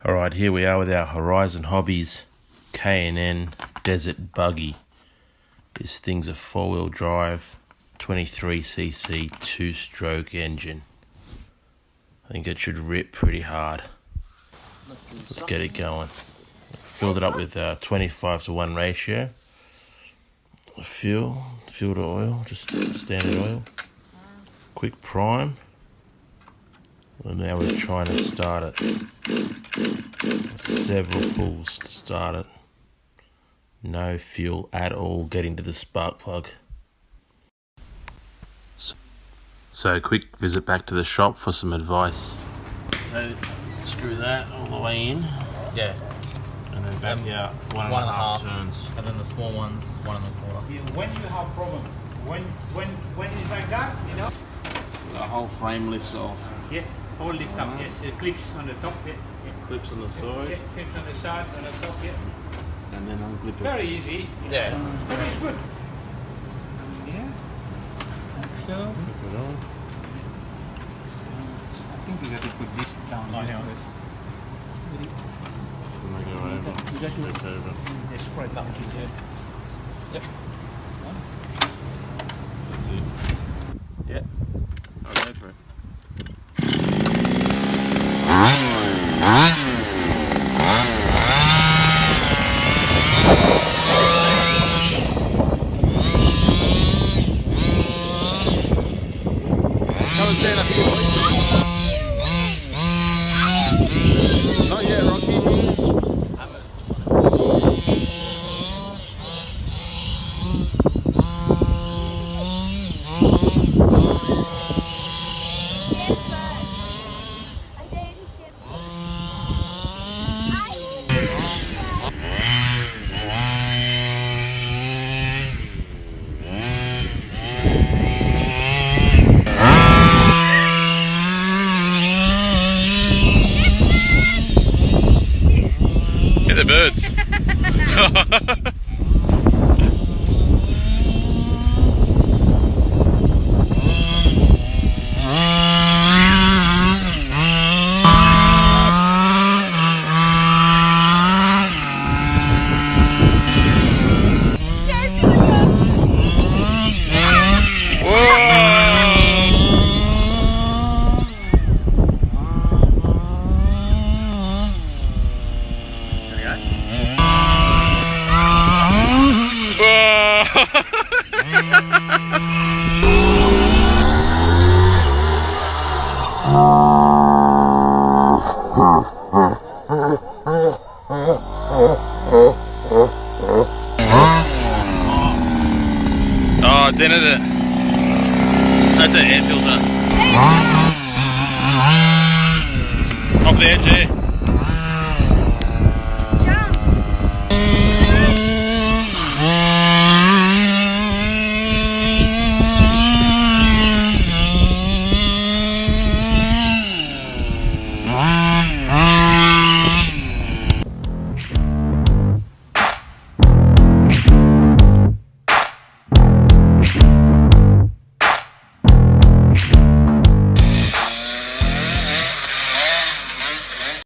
Alright, here we are with our Horizon Hobbies K&N Desert Buggy. This thing's a 4-wheel drive, 23cc 2-stroke engine. I think it should rip pretty hard. Let's get it going. Filled it up with 25:1 ratio. Fuel to oil, just standard oil. Quick prime. And now we're trying to start it. Several pulls to start it. No fuel at all getting to the spark plug. So quick visit back to the shop for some advice. So screw that all the way in. Yeah. And then back out one and a half turns. And then the small ones, 1 1/4. When you have problem, when it's like that, you know. The whole frame lifts off. Yeah, all lift up. Yes, it clips on the top. Yeah, yeah. Clips on the side. Yeah, clips on the side, on the top. Yeah. And then unclip it. Very easy. Yeah. But it's good. Yeah. Like so. Flip it on. I think we got to put this down. Oh, yeah. And they go over. You got to Flip over. just spread that. Yeah. Yep. That's it. Yeah. I'll go for it. Come and stand up here, boy. Not yet, Rocky. Get the birds. Oh, dented it. That's an air filter. Off the edge there.